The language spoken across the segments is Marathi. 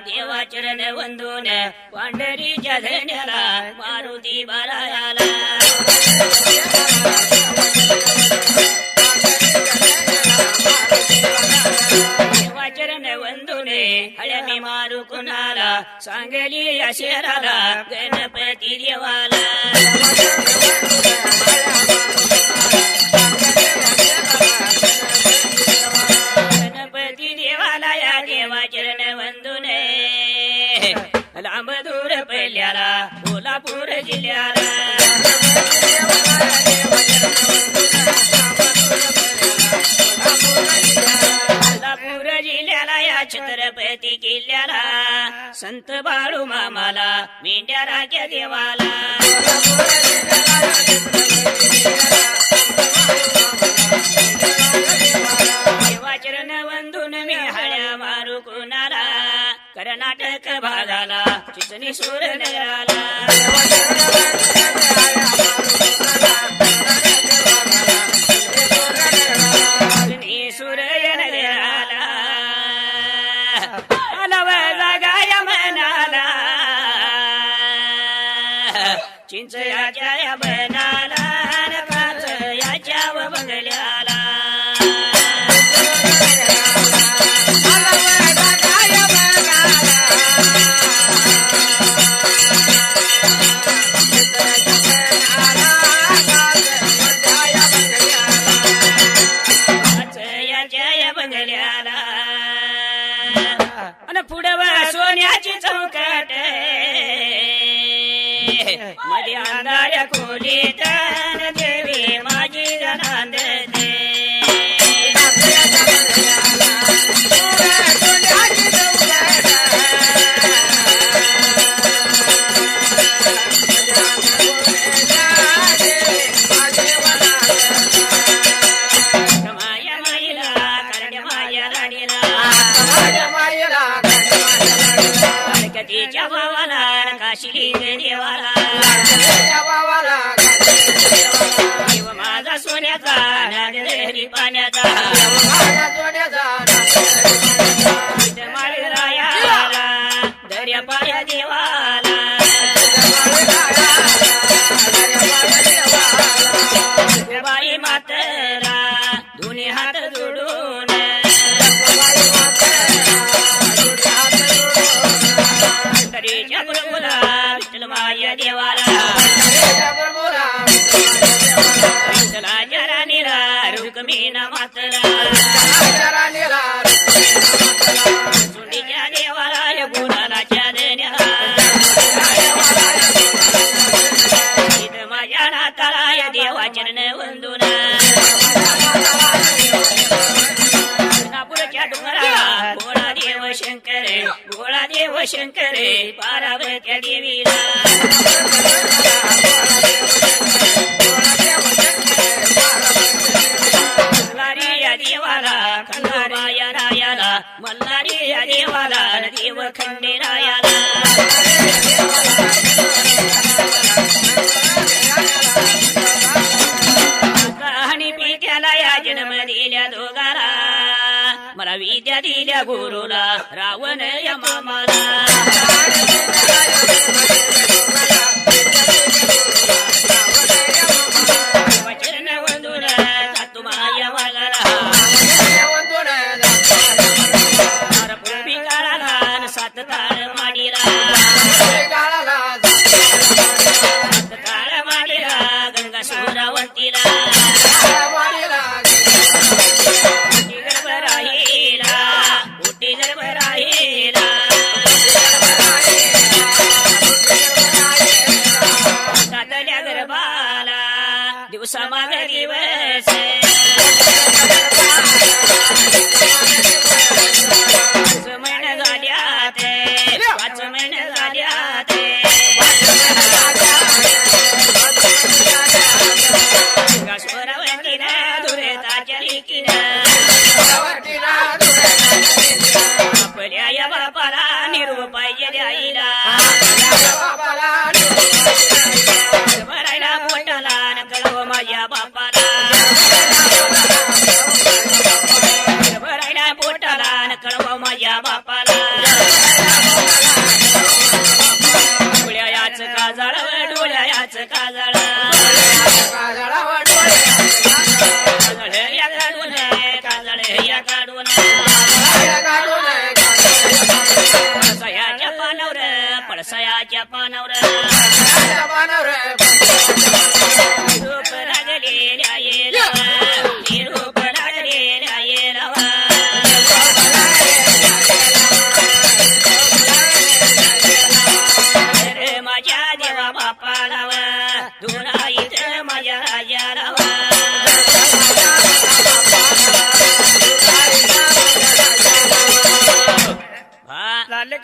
देवाचरण वंदून पांढरीच्या धन्याला मारुती बाळायाला देवाचरण वंदूने हळ्याने मारू कुणाला सांगली या शहराला गणपती देवाला गणपती देवाला या देवाचरण वंदूने लांब दूर पहिल्याला कोल्हापूर जिल्ह्याला कोल्हापूर जिल्ह्याला या छत्रपती किल्ल्याला संत बाळू मामाला मेंढ्या राख्या देवाला देवाचरण वंदून मी हळ्या मारू कुणाला कर्नाटक भागाला चिचणी सूर नगराला चिचणी सूर नगराला नव जागाय मनाला चिंचयाच्या बनाला काच याच्या बंगल्याला पुढव सोन्याची चौकट मध्ये अंधाऱ्या खोलीत देवी माझी नांदते माया माईला करड्या माया राणीला तिच्या भावाला काशी देवाला देव माझा सोन्याचा नागरी पाण्याचा माळरायाला दर्या पाया देवाला बाई मातरा दोन्ही हात जोडून तरीच्या बुलबुला विठ्ठल माया देवाला विठ्ठलाच्या राणीला रुक्मिणा मातला सुंडीच्या देवाला गुणालाच्या देण्याला इथं माझ्या नाताला या देवाचरण वंदून नागपूरच्या डोंगराला गोळा देव शंकर गोळा देव शंकर पार्वत्या देवीला मल्हारी या देवाला खंडोबाया रायाला मल्हारी या देवाला देव खंडेरायाला कहाणी पित्याला या जन्म दिल्या दोघाला मला विद्या दिल्या गुरुला रावण या मामाला वचन वंदून जातो माया वागाला पूर्वी काळाला सात ताळ माडीला सात ताळ माडीला गंगा सुरावंतीला दिवसामाग दिवस महिने झाल्यात 5 महिने झाल्यात स्वरावंतीन दुरेताच्या लेकीन आपल्या या बापाला निरोप पाहिजे द्यायला भरायला पोटाला नकळव माझ्या माझ्या बापाला भरायला पोटाला न कळवा माझ्या बापाला डोळ्याच काजळ डोळ्याच काजळ या काढून काजळ या काढून पळसायाच्या पानावर पळसायाच्या पानावर रूप लागलेल्या येलवा रूप लागलेल्या येलवा माझ्या देवा बापाला धुना इथं माझ्या राजाला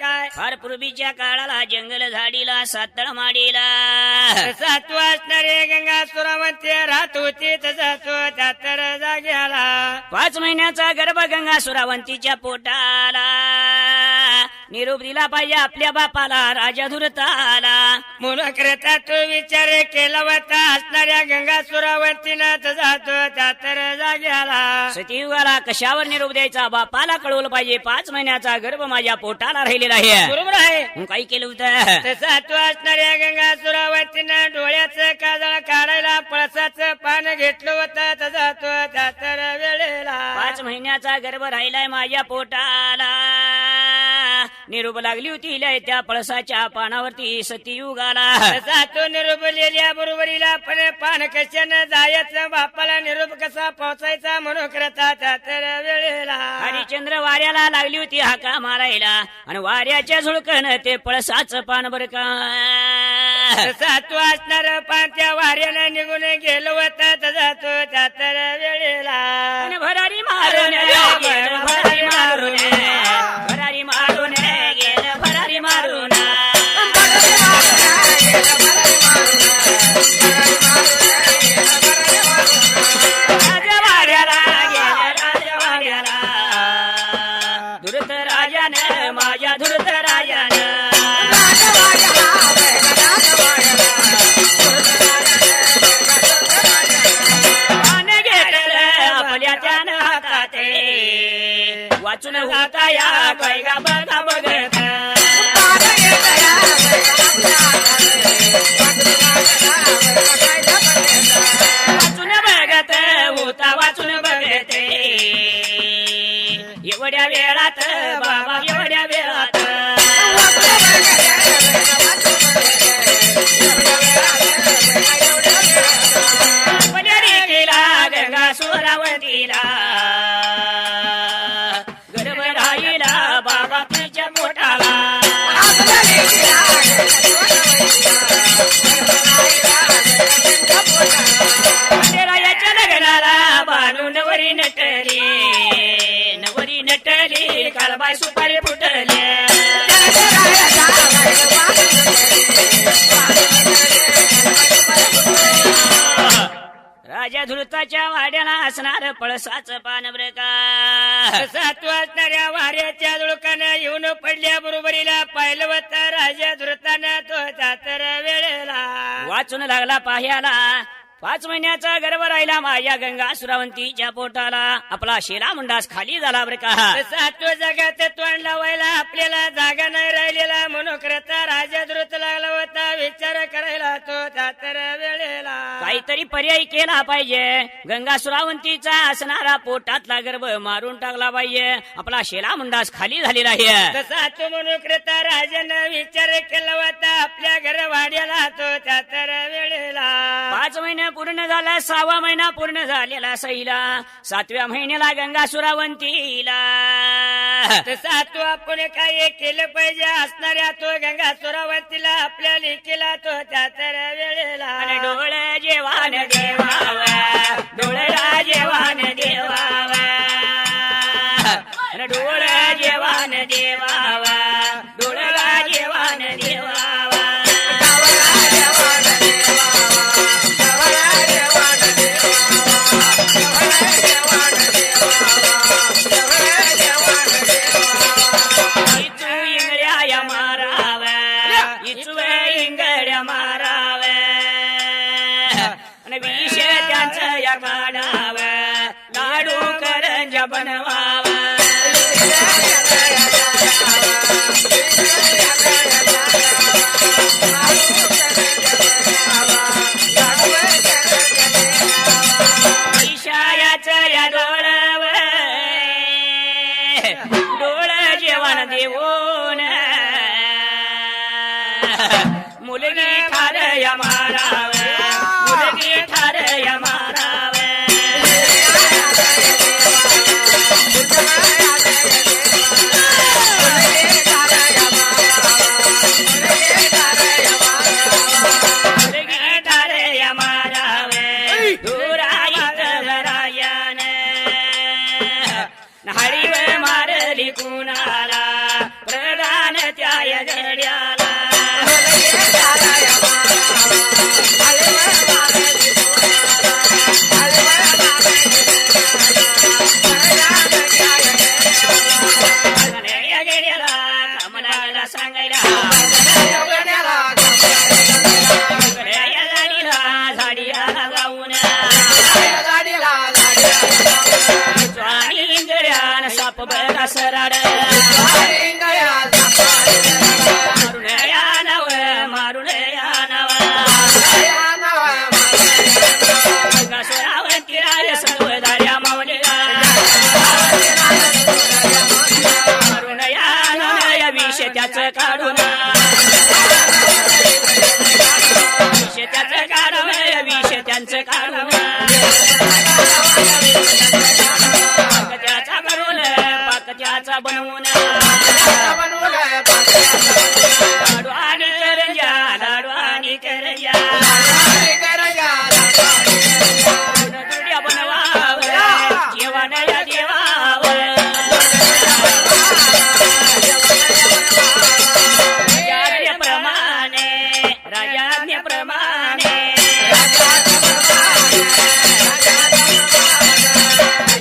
काय फार पूर्वीच्या काळाला जंगल झाडीला सातळ माडीला सात वाजणारे गंगा सुरावंती राहत होती तसा तो त्यातर जाग्याला 5 महिन्याचा गर्भ गंगा सुरावंतीच्या पोटाला निरोप दिला पाहिजे आपल्या बापाला राजा धुरताला म्हणून करता तो विचार केला होता असणाऱ्या गंगा सुरावंतीनं तसा तो त्यातर जाग्याला सतीयुगाला कशावर निरोप द्यायचा बापाला कळवलं पाहिजे 5 महिन्याचा गर्भ माझ्या पोटाला राहिलेला आहे बरोबर आहे मग काही केलं होतं तसा तो असणाऱ्या गंगा सुरावंतीनं डोळ्याचं काजळ काढायला पळसाचं पान घेतलं होतं तसा तो त्यातर वेळेला 5 महिन्याचा गर्भ राहिलाय माझ्या पोटाला निरोप लागली होती त्या पळसाच्या पानावरती सतीयुगाला तसा तो निरोप लिहिल्या बरोबरीला पण पान कशानं जायचं बापाला निरोप कसा पोहोचायचा म्हणून करता त्यातर वेळेला हरिश्चंद्र वाऱ्याला लागली होती हाका मारायला आणि वाऱ्याच्या झुळकन ते पळसाचं पान बर का तसा तो असणार पान त्या वाऱ्यानं निघून गेलो होता तसा तो त्यातर वेळेला भरारी मारून गेलं भरारी मारून भरारी मारून गेलं भरारी मारून राजवाड्याला गेलं राजवाड्याला धुरत राजानं माझ्या धुरत राजानं वाचून होता या कैगा बघा बघत वाचून बघत होता वाचून बघते एवढ्या वेळात बाबा एवढ्या वेळात केला गंगा सुरावतीला गर्भ राहिला बाबा तिच्या पोटाला रायाच्या लग्नाला बानू नवरी नटली कालबाई सुपारी फुटली राजा धुरताच्या वाड्याला असणार पळसाचं पान बर का 7 वाजणाऱ्या वाऱ्याच्या धुळकानं येऊन पडल्या बरोबरीला पाहिलं होतं राजा धुरतानं तो त्यातर वेळेला वाचून लागला पाह्याला 5 महिन्याचा गर्भ राहिला माझ्या गंगा सुरावंतीच्या पोटाला आपला शेला मुंडास खाली झाला बर का 7 जगात तोंड लावायला आपल्याला जागा नाही राहिलेला म्हणून करता राजा धुरत लागला होता विचार करायला तो त्यातर वेळेला काहीतरी पर्याय केला पाहिजे गंगा सुरावंतीचा असणारा पोटातला गर्भ मारून टाकला पाहिजे आपला शेला मुंडास खाली झालेला आहे तसा तो म्हणून करता राजानं विचार केला होता आपल्या घर वाड्याला तो त्यातर वेळेला 5 महिने पूर्ण झाला 6वा महिना पूर्ण झालेला सहीला 7व्या महिन्याला गंगा सुरावंतीला तसा तो आपण काय केलं पाहिजे असणाऱ्या तो गंगा सुरावंतीला आपल्या लेकीला तो त्यातर वेळेला डोळे जेवान देवावा डोळा जेवान देवावा डोळे जेवान देवावा डोळा जेवान देवावा देवांचं या काढाव लाडू करंजा बनवाव ईशायाचं या डोळाव डोळ जेवण देऊन मुलगी ठार या माराव मुलगी ठार या माराव मुलगी ठार या माराव धुराईत रायान हळीवर मारली कुणाला प्रधान त्या जड्याला सांगायला झाडीला जाऊन स्वामी इंगळ्यान साप बरा सराड मारून या नव मारून या नवा कसरावंती राय सर्व दाड्या मावल्या मारून या नव या विष त्याचं काढून विष त्याचं काढून विष त्यांचं काढून पाकत्याचा करून पाकत्याचा बनवून लाडू आणि करंजा लाडू आणि करंजा दुर्ड्या बनवाव जेवण या देवाव राजाज्ञेप्रमाणे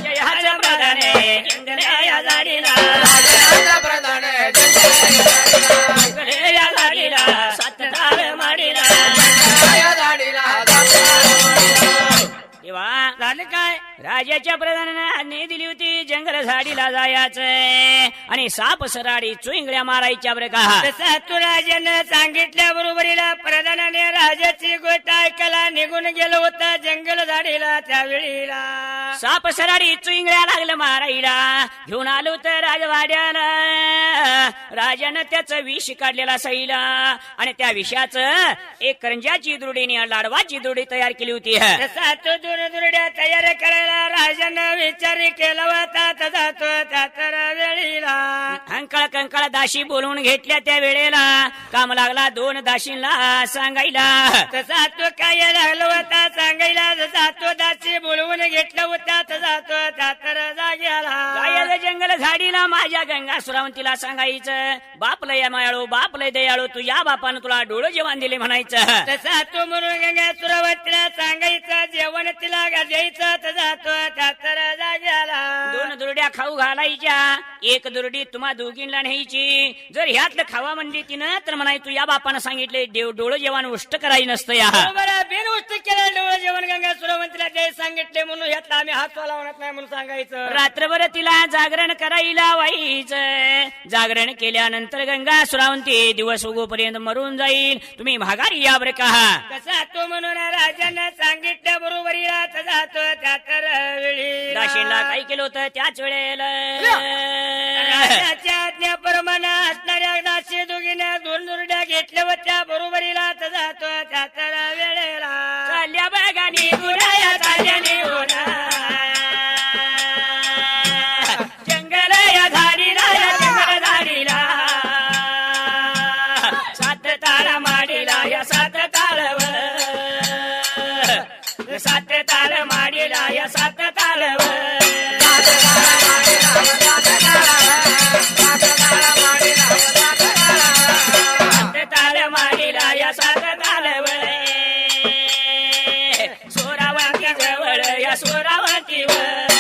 जयाच्या प्रधाने इंद्रिया झाडीला या झाडीला सात माडीला तेव्हा झालं काय राजाच्या प्रधानानं आज्ञा दिली होती जंगल झाडीला जायचं आणि साप सराडी चुईंगड्या मारायच्या बरं का तसं तू राजानं सांगितल्या बरोबरीला प्रधानाने राजाची गोष्ट ऐकायला निघून गेलो होता जंगल झाडीला त्यावेळीला साप सराडी चुईंगड्या लागलं मारायला घेऊन आलो तर राजवाड्याला राजानं त्याचं विष काढलेला सईला आणि त्या विषाचं एक करंजाची दुरडीने लाडवाची दुरडी तयार केली होती तसा तो दुरड्या तयार करायला राजानं विचार केला होता तसा तो त्या तर वेळीला अंकळ कंकळ दाशी बोलवून घेतल्या त्या वेळेला काम लागला 2 दाशींना सांगायला तसा तो काय लागलो होता सांगायला जसा तो दासी बोलवून घेतला होता तसा तो त्या तर जाग्याला जंगल झाडीला माझ्या गंगा सुरावंतीला सांगायचं बाप लय मायाळू बाप लय दयाळू तू या बापानं तुला डोळं जेवण दिले म्हणायचं तसा तो म्हणून गंगा सुरावंतीला सांगायचं जेवण तिला द्यायचं तसा तो त्या तर जाग्याला 2 दुरड्या खाऊ घालायच्या 1 दुरडी तुम्हा दोघींना न्यायची जर ह्यातलं खावा म्हणली तिनं तर म्हणाय तू या बापानं सांगितले डोळं जेवण उष्ट करायचं नसतं या बिन उष्ट केलं डोळं जेवण गंगा सुरावंतीला जे सांगितले म्हणून ह्यातला आम्ही हात लावणार नाही म्हणून सांगायचं रात्रभर तिला जागरण करायला व्हायचं जागरण केल्यानंतर गंगा सुरावंती दिवस उगोपर्यंत मरून जाईल तुम्ही माघारी या बरं का कसा तो म्हणून राजांना सांगितलं बरोबरीला तसा तो त्या तर वेळी दाशीला काय केलं होतं त्याच वेळेला राजाच्या आज्ञाप्रमाणे असणाऱ्या दासी दोघीने 2 दुरड्या घेतल्या होत्या बरोबरीला तसा तो त्या तर वेळेला चालल्या बघानी गुराया चालल्याने होणार जंगल या झाडीला या जंगल झाडीला 7 तारा माडीला या 7 ताळवर 7 ताळ माडीला या 7 ताळवर ताळ माडीला या 7 ताळवर सोरावंती जवळ या सोरावंतीवर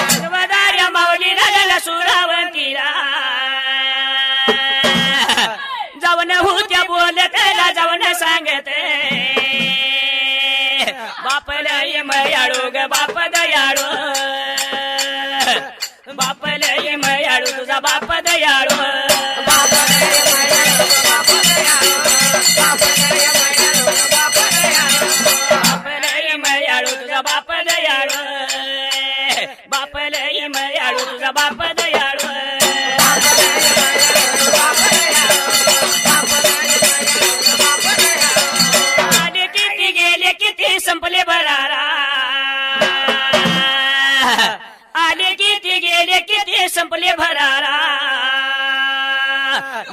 सर्वदार्या माऊलीला सुरावंतीला जाऊन बोलले त्याला जाऊन सांगते बाप लय मयाळू ग बाप दयाळू बाप लय मयाळू तुझा बाप दयाळू बाप लय मयाळू तुझा बाप दयाळू बाप लय मयाळू तुझा बाप दयाळू आले किती गेले किती संपले भरारा आले किती गेले किती संपले भरारा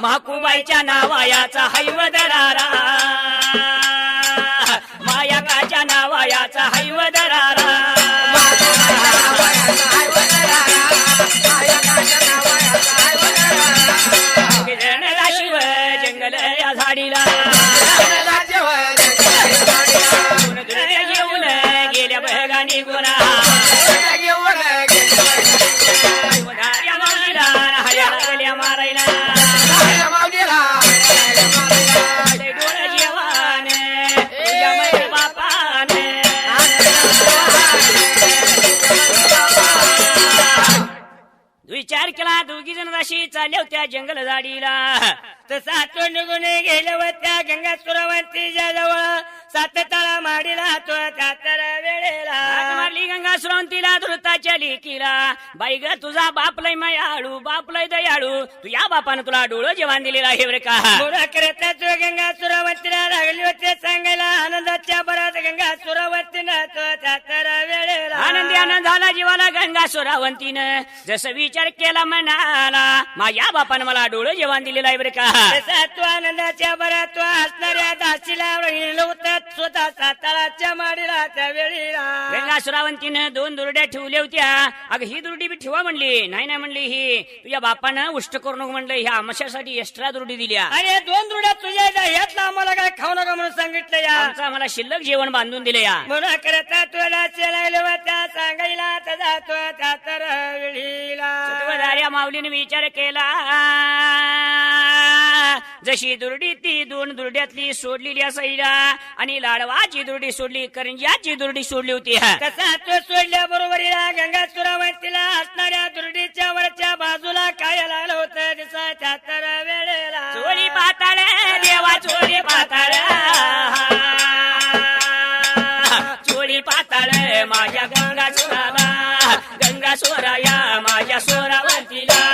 महाकुबाईच्या नावायाचा हैव दरारा मायाकाच्या नावायाचा हैव दरारा शिव जंगल या झाडीला घेऊन गेल्या बघानी गुन्हा हळ्या मारायला डोळ जेवान बापान विचार केला दोघी जण अशी चालल्या होत्या जंगल झाडीला तसा तो निघून गेल्या होत्या गंगा सुरवंतीच्या जवळ सात तळा माडीला तो त्यातर वेळेला हाक मारली गंगा सुरवंतीला धृताच्या लेकीला बाई ग तुझा बाप लय मयाळू बाप लय दयाळू तू या बापानं तुला डोळं जेवण दिलेला आहे बरं का मुळा करता तो गंगा सुरवंतीला लागली होते सांगायला आनंदाच्या बरात गंगा सुरवंतीनं तो त्यातर वेळेला आनंदी आनंद झाला जीवाला गंगा सुरावंतीनं जसं विचार केला म्हणाला माझ्या बापानं मला डोळं जेवण दिलेलं आहे बरं का तसा तो आनंदाच्या बरात तो असणाऱ्या दासीला होता स्वतः साताळाच्या माडीला त्या वेळीला गंगा सुरावंतीनं 2 दुर्ड्या ठेवल्या होत्या अगं ही दुर्डी बी ठेवा म्हणली नाही म्हणली ही तुझ्या बापानं उष्ट करू नको म्हणलं ह्या आमशासाठी एक्स्ट्रा दुर्डी दिल्या अरे 2 दुर्ड्या तुझ्या ह्यातला आम्हाला काय खाऊ नका म्हणून सांगितलं या आमचं आम्हाला शिल्लक जेवण बांधून दिले या म्हणून करता तुला चलायला त्या सांगायला तसा तो त्या तर वेळीला सत्वधार्या माऊलीने विचार केला जशी दुर्डी ती 2 दुर्ड्यातली सोडलेली असायला आणि लाडवाची दुर्डी सोडली करंजाची दुर्डी सोडली होती तसा तो सोडल्या बरोबरीला गंगा सुरावंतीला असणाऱ्या दुर्डीच्या वरच्या बाजूला काय लागलं होतं दिसा त्या तर वेळेला चोरी पाताळ देवा चोरी पाताळ चोरी पाताळ माझ्या गंगा सोराला गंगा सोराया माझ्या सोरावंतीला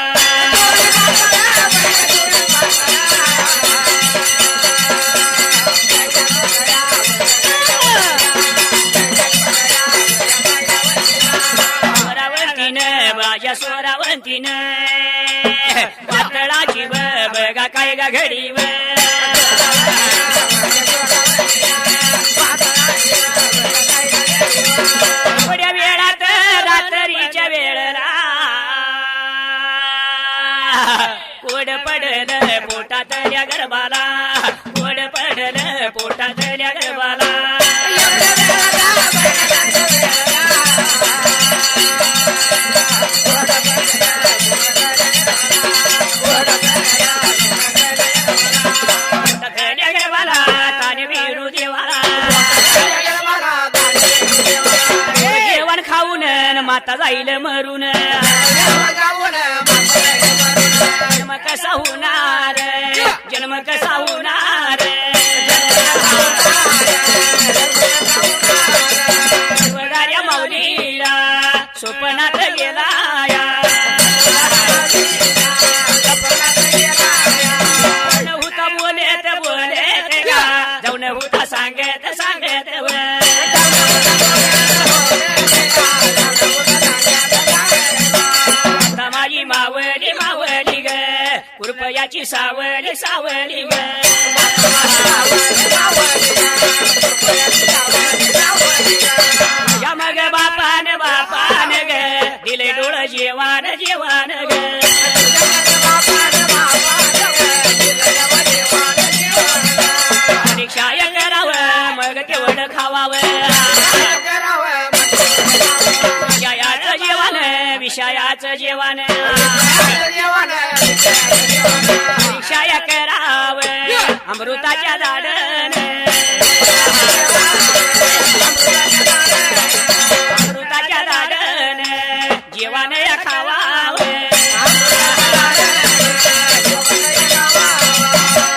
माझ्या सोरावंतीनं पातळाची बघा काय गा घडी थोड्या वेळात रात्रीच्या वेळेला कोड पडलं पोटातल्या गर्भाला कोड पडलं पोटातल्या गर्भाला जेवण खाऊन माता जाईल मरून जन्म कसा होणार जन्म कसा होणार वडाऱ्या माऊलीला स्वप्नात गेला होता बोलेत बोलेत जाऊन होता सांगत सांगत माझी मावली मावली ग कृपयाची सावली सावली ग या मग बापान बापान ग दिले डोळ जेवान जेवान ग परीक्षाय करावं मग तेवढं खावावं विषयाचं जेवण विषयाचं जेवण परीक्षाय करावं अमृताच्या झाडन अमृताच्या झाडन जेवण या खावाव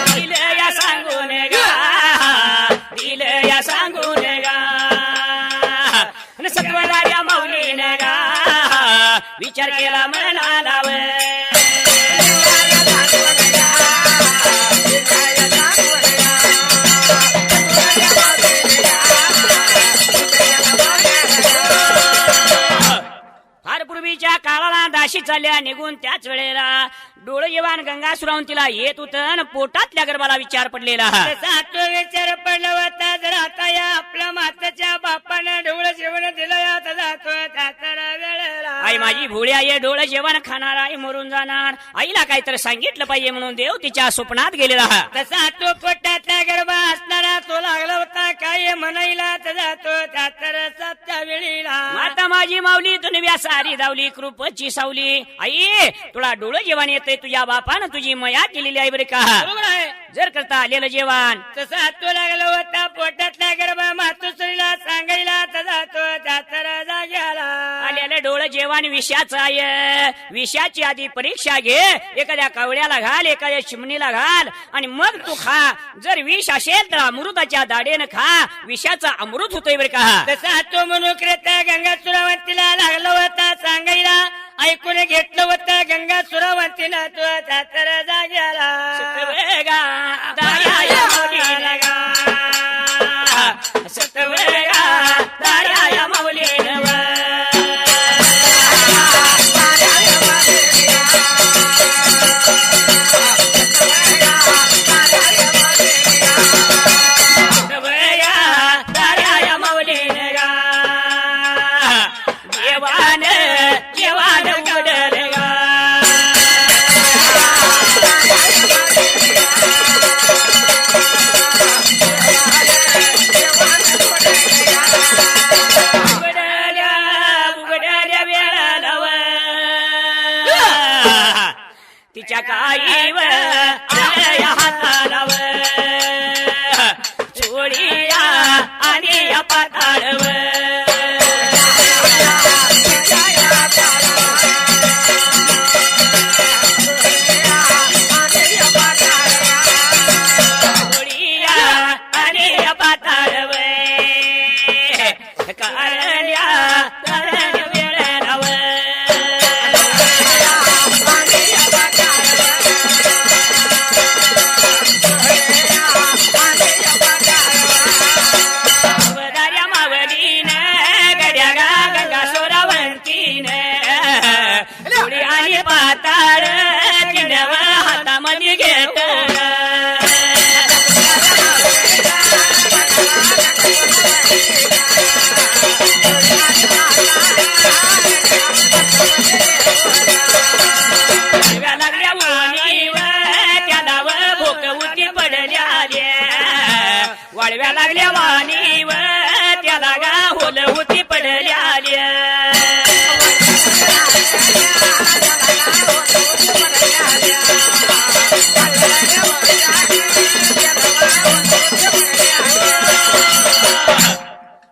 दिलं या सांगून गा दिलं या सांगून गा सत्वदार्या माऊलीन गा विचार केला म्हणाला फार पूर्वीच्या काळाला दाशी चालल्या निघून त्याच वेळेला डोळे जेवान गंगासुरावून तिला येत होत पोटातल्या गर्भाला विचार पडलेला तो विचार पडला होता जर आता या आपल्या माताच्या बापानं ढोळ जेवण दिलं आता जातो त्याला वेळेला आई माझी भोळ्या ये डोळं जेवण खाणार आई मरून जाणार आईला काहीतरी सांगितलं पाहिजे म्हणून देव तिच्या स्वप्नात गेलेला तसा तो पोटातल्या गर्भ असणारा तो लागला होता काय म्हणायला तर जातो त्या वेळीला माता माझी माऊली तू नव्या सारी धावली कृपची सावली आई तुला डोळं जेवण येते तुझ्या बापानं तुझी मया केलेली आहे बरे का बरोबर आहे जर करता आलेलं जेवण तसा तो लागला होता पोटातल्या गर्भ मातोश्रीला सांगायला तर जातो त्या जाग्याला आलेलं डोळं जेवण विषाचं आहे विषाची आधी परीक्षा घे एखाद्या कवड्याला घाल एखाद्या चिमणीला घाल आणि मग तू खा जर विष असेल तर अमृताच्या दाढेनं खा विषाचा अमृत होतोय बरे का तसा तो मनुकृत गंगा सुरावंतीला लागला होता सांगायला ऐकून घेतलं होतं गंगा सुरावंतीला तो त्या जाग्याला सतवेगा दाया माऊलीने गा सतवेगा दाया माऊलीने वा तिच्या काईव आया हातालाव चोळीया आणि या पाताळव चोळीया आणि या पाताळव कारण्या कारण्य वेळेलाव आणि पाताळ किनव हातामध्ये घेत लागल्या वाणीव त्याला भोकवती पडल्या वाळव्या लागल्या वाणीव त्याला गा होलवती पडल्या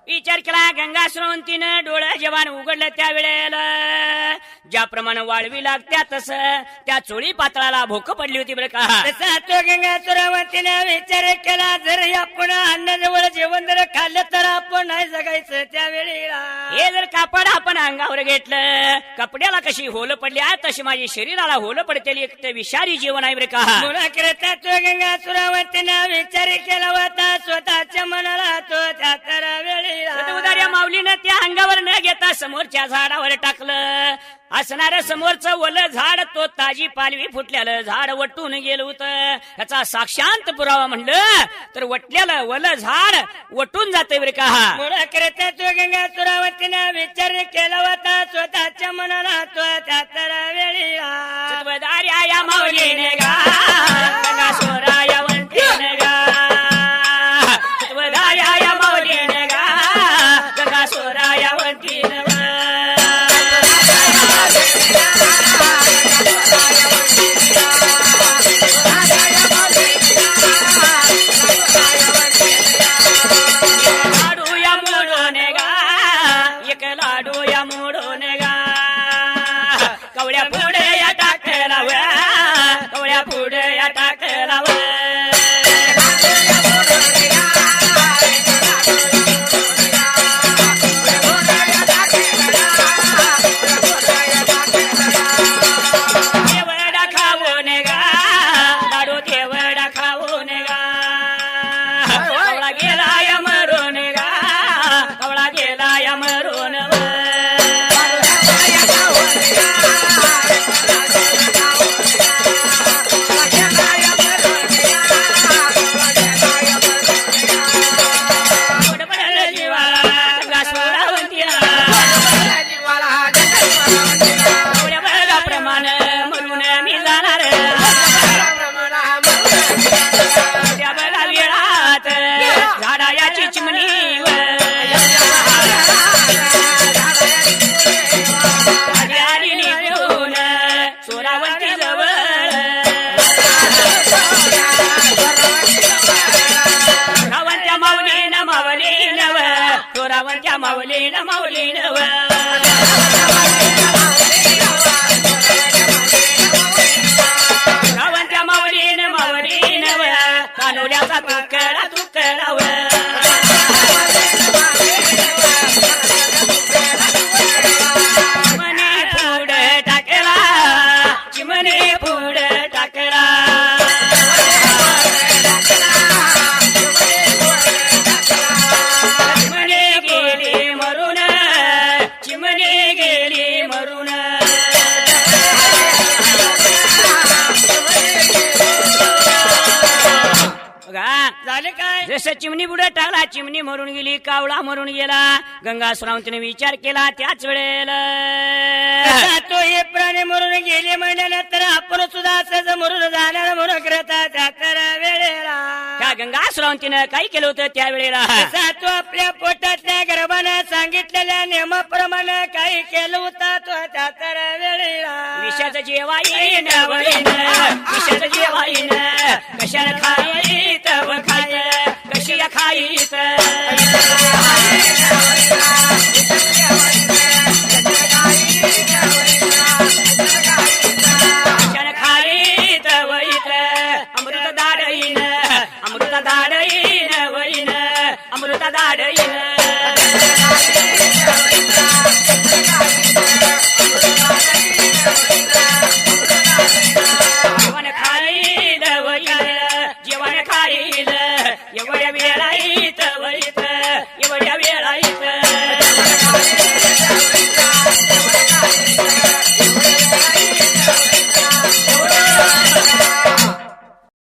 विचार केला गंगा स्रवंतीनं डोळं जेवण उघडलं त्यावेळेला ज्याप्रमाणे वाळवी लागत्या तसं त्या चोळी पातळाला भोक पडली होती बरं का तसा तो गंगा सुरावंतीने विचार केला जर आपण अन्नाजवळ जेवण जर खाल्लं तर आपण नाही जगायचं त्यावेळेला हे जर कापड आपण अंगावर घेतलं कपड्याला कशी होल पडली आहे तशी माझी शरीराला होल पडतेली एक विषारी जीवन आहे बरं का मुला करता तो गंगा सुरावंतीने विचार केला होता स्वतःच्या मनाला तो त्या वेळेला उदार्या माऊलीनं त्या अंगावर न घेता समोरच्या झाडावर टाकलं असणाऱ्या समोरचं वलं झाड तो ताजी पालवी फुटल्यालं झाड वटून गेलं होतं याचा साक्षांत पुरावा म्हणलं तर वटल्याला वलं झाड वटून जाते बरं का मुला करता तो गंगा सुरावतीने विचार केला होता स्वतःच्या मनाला तो त्या वेळेला या माऊलीने गा गंगा सोराया वंतीने गा या माऊलीने गा गंगा सोराया वंतीने चोरावरच्या माऊलीन माऊलीन व चोरावरच्या माऊलीन माऊलीन व कानोल्याचा तुकडा तुकडा व चिमणे पुढे टाकला चिमणे पुढे टाकला चिमणे गेली मरून चिमणे गेली मरून बघा झाले काय जसं चिमणी पुढे टाकला चिमणी मरून गेली कावळा मरून गेला गंगासुरावतीने विचार केला त्याच वेळेला आता तो हे प्राणी मरून गेले म्हणल्यानंतर आपण सुद्धा असंच मरून जाणार म्हणून करता त्या तर वेळेला त्या गंगासुरावतीनं काय केलं होतं त्या वेळेला असा तो आपल्या पोटातल्या गर्भानं सांगितलेल्या नियमाप्रमाणे काही केलं होता तो त्या तर वेळेला विषाचं जेवाईन वळीन विषाचं जेवाईन कशाला खाई तव खाई